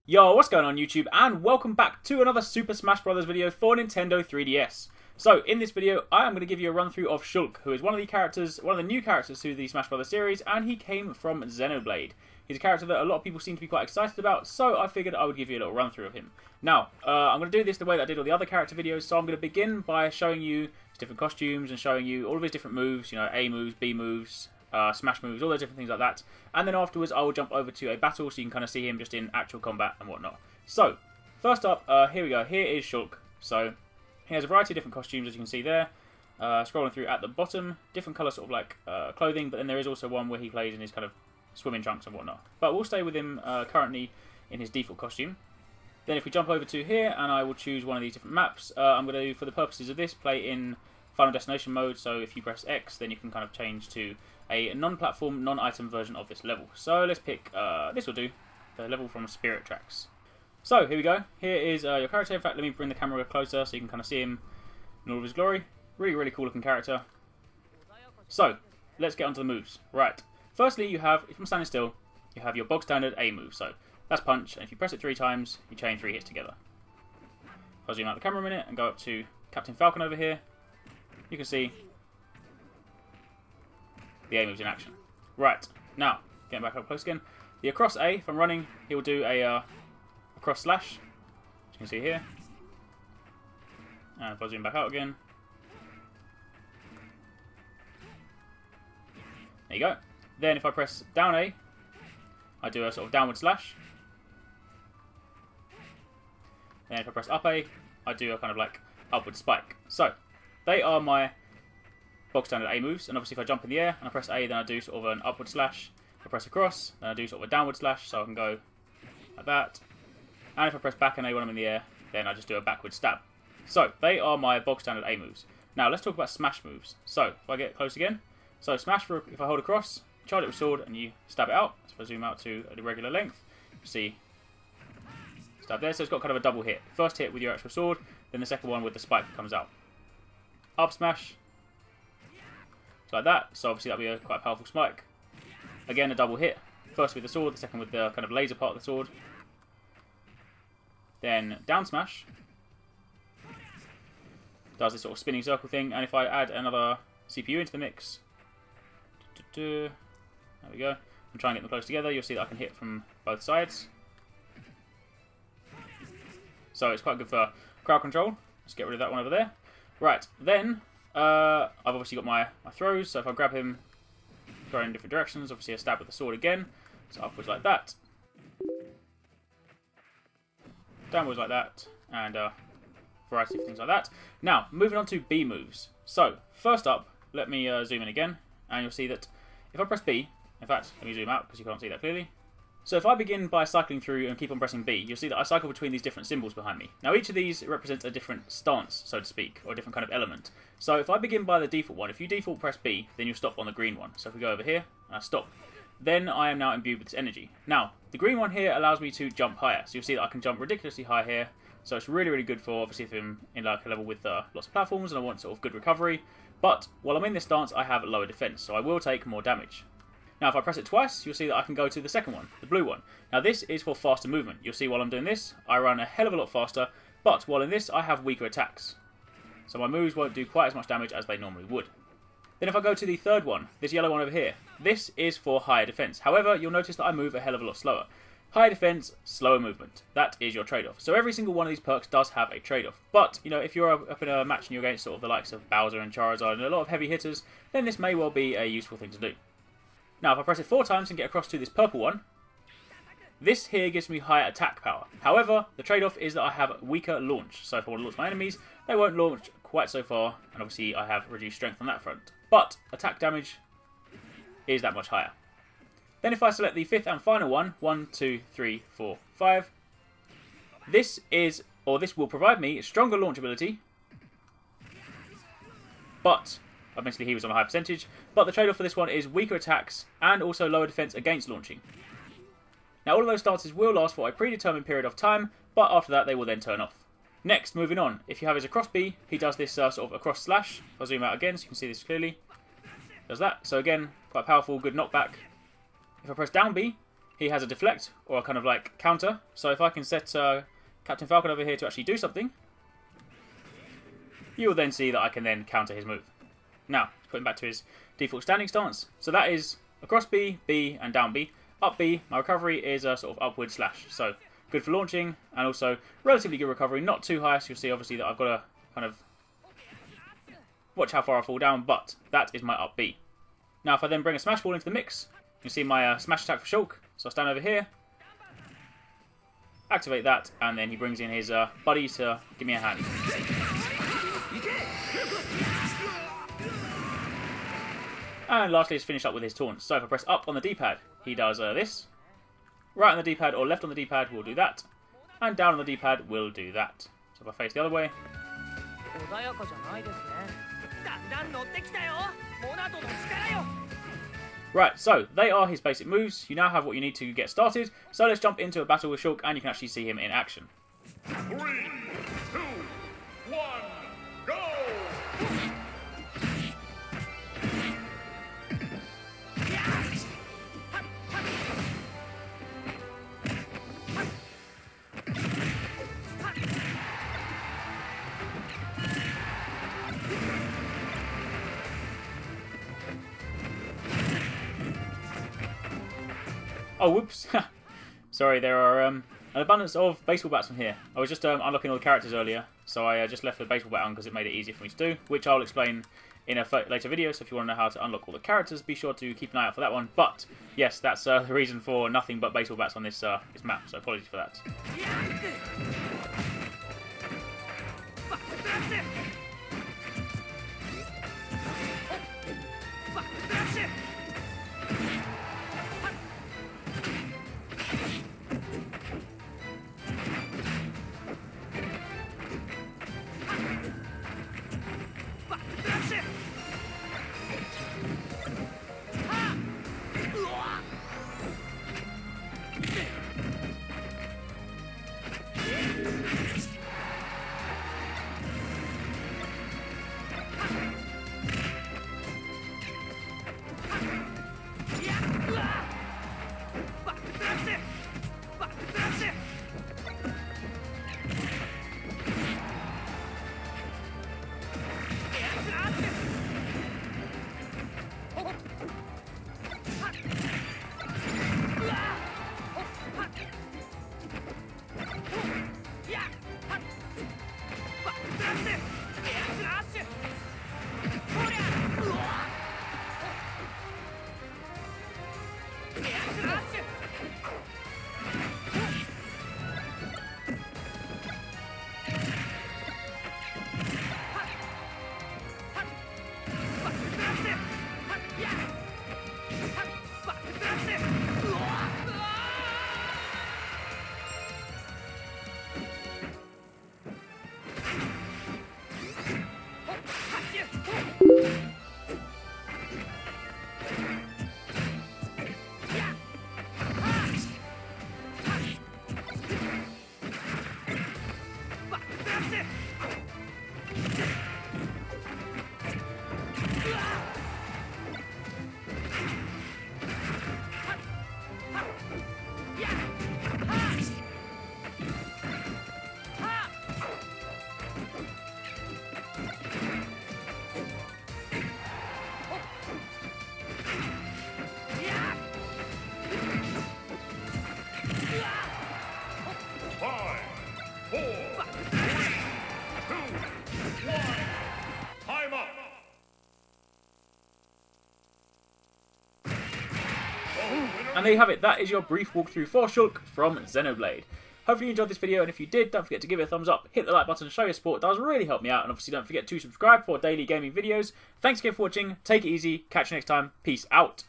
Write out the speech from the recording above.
Yo, what's going on YouTube, and welcome back to another Super Smash Bros. Video for Nintendo 3DS. So, in this video, I am going to give you a run through of Shulk, who is one of the new characters to the Smash Bros. Series, and he came from Xenoblade. He's a character that a lot of people seem to be quite excited about, so I figured I would give you a little run through of him. Now, I'm going to do this the way that I did all the other character videos, so I'm going to begin by showing you his different costumes and showing you all of his different moves, you know, A moves, B moves, smash moves, all those different things like that. And then afterwards I will jump over to a battle so you can kind of see him just in actual combat and whatnot. So, first up, here we go. Here is Shulk. So, he has a variety of different costumes as you can see there. Scrolling through at the bottom, different colour sort of like clothing, but then there is also one where he plays in his kind of swimming trunks and whatnot. But we'll stay with him currently in his default costume. Then if we jump over to here, and I will choose one of these different maps, I'm going to, for the purposes of this, play in Final Destination mode. So if you press X, then you can kind of change to a non-platform, non-item version of this level. So let's pick, this will do, the level from Spirit Tracks. So here we go. Here is your character. In fact, let me bring the camera closer so you can kind of see him in all of his glory. Really, really cool looking character. So let's get onto the moves. Right. Firstly, you have, if I'm standing still, you have your bog standard A move. So that's punch, and if you press it 3 times, you chain 3 hits together. If I zoom out the camera a minute and go up to Captain Falcon over here, you can see the A move's in action. Right, now, getting back up close again. The across A, if I'm running, he will do a cross slash, as you can see here. And if I zoom back out again, there you go. Then if I press down A, I do a sort of downward slash. Then if I press up A, I do a kind of like upward spike. So, they are my bog standard A moves, and obviously if I jump in the air and I press A, then I do sort of an upward slash. If I press across, then I do sort of a downward slash, so I can go like that. And if I press back and A when I'm in the air, then I just do a backward stab. So, they are my bog standard A moves. Now, let's talk about smash moves. So, if I get close again, so smash, for if I hold across, charge it with sword, and you stab it out. So if I zoom out to the regular length, you see, stab there. So it's got kind of a double hit. First hit with your actual sword, then the second one with the spike that comes out. Up smash, so like that. So obviously that'll be quite a powerful spike. Again, a double hit. First with the sword, the second with the kind of laser part of the sword. Then down smash. Does this sort of spinning circle thing. And if I add another CPU into the mix, there we go. I'm trying to get them close together. You'll see that I can hit from both sides. So it's quite good for crowd control. Let's get rid of that one over there. Right, then I've obviously got my throws. So if I grab him, throw in different directions. Obviously a stab with the sword again. So upwards like that. Downwards like that. And variety of things like that. Now, moving on to B moves. So, first up, let me zoom in again. And you'll see that if I press B, in fact, let me zoom out because you can't see that clearly. So if I begin by cycling through and keep on pressing B, you'll see that I cycle between these different symbols behind me. Now each of these represents a different stance, so to speak, or a different kind of element. So if I begin by the default one, if you default press B, then you'll stop on the green one. So if we go over here, and I stop, then I am now imbued with this energy. Now, the green one here allows me to jump higher. So you'll see that I can jump ridiculously high here. So it's really, really good for, obviously, if I'm in like a level with lots of platforms and I want sort of good recovery. But while I'm in this stance, I have lower defense, so I will take more damage. Now, if I press it twice, you'll see that I can go to the second one, the blue one. Now, this is for faster movement. You'll see while I'm doing this, I run a hell of a lot faster, but while in this, I have weaker attacks. So my moves won't do quite as much damage as they normally would. Then if I go to the third one, this yellow one over here, this is for higher defense. However, you'll notice that I move a hell of a lot slower. Higher defense, slower movement. That is your trade-off. So every single one of these perks does have a trade-off. But, you know, if you're up in a match and you're against sort of the likes of Bowser and Charizard and a lot of heavy hitters, then this may well be a useful thing to do. Now, if I press it 4 times and get across to this purple one, this here gives me higher attack power. However, the trade-off is that I have weaker launch. So if I want to launch my enemies, they won't launch quite so far, and obviously I have reduced strength on that front. But attack damage is that much higher. Then if I select the 5th and final one, 1, 2, 3, 4, 5, this will provide me stronger launch ability, but obviously he was on a high percentage, but the trade-off for this one is weaker attacks and also lower defense against launching. Now all of those stances will last for a predetermined period of time, but after that they will then turn off. Next, moving on, if you have his across B, he does this sort of across slash. I'll zoom out again so you can see this clearly. Does that. So again, quite powerful, good knockback. If I press down B, he has a deflect, or a kind of like counter. So if I can set Captain Falcon over here to actually do something, you will then see that I can then counter his move. Now, put him back to his default standing stance. So that is across B, B, and down B. Up B, my recovery is a sort of upward slash. So good for launching, and also relatively good recovery. Not too high, so you'll see obviously that I've got to kind of watch how far I fall down, but that is my up B. Now if I then bring a smash ball into the mix, you see my smash attack for Shulk. So I stand over here, activate that, and then he brings in his buddy to give me a hand. And lastly, let's finish up with his taunt. So if I press up on the D-pad, he does this. Right on the D-pad or left on the D-pad will do that. And down on the D-pad will do that. So if I face the other way. Right, so they are his basic moves. You now have what you need to get started. So let's jump into a battle with Shulk and you can actually see him in action. 3, 2, 1, go! Oh, whoops. Sorry, there are an abundance of baseball bats on here. I was just unlocking all the characters earlier, so I just left the baseball bat on because it made it easier for me to do, which I'll explain in a later video, so if you want to know how to unlock all the characters, be sure to keep an eye out for that one. But, yes, that's the reason for nothing but baseball bats on this map, so apologies for that. And there you have it, that is your brief walkthrough for Shulk from Xenoblade. Hopefully you enjoyed this video, and if you did, don't forget to give it a thumbs up, hit the like button, show your support, it does really help me out, and obviously don't forget to subscribe for daily gaming videos. Thanks again for watching, take it easy, catch you next time, peace out.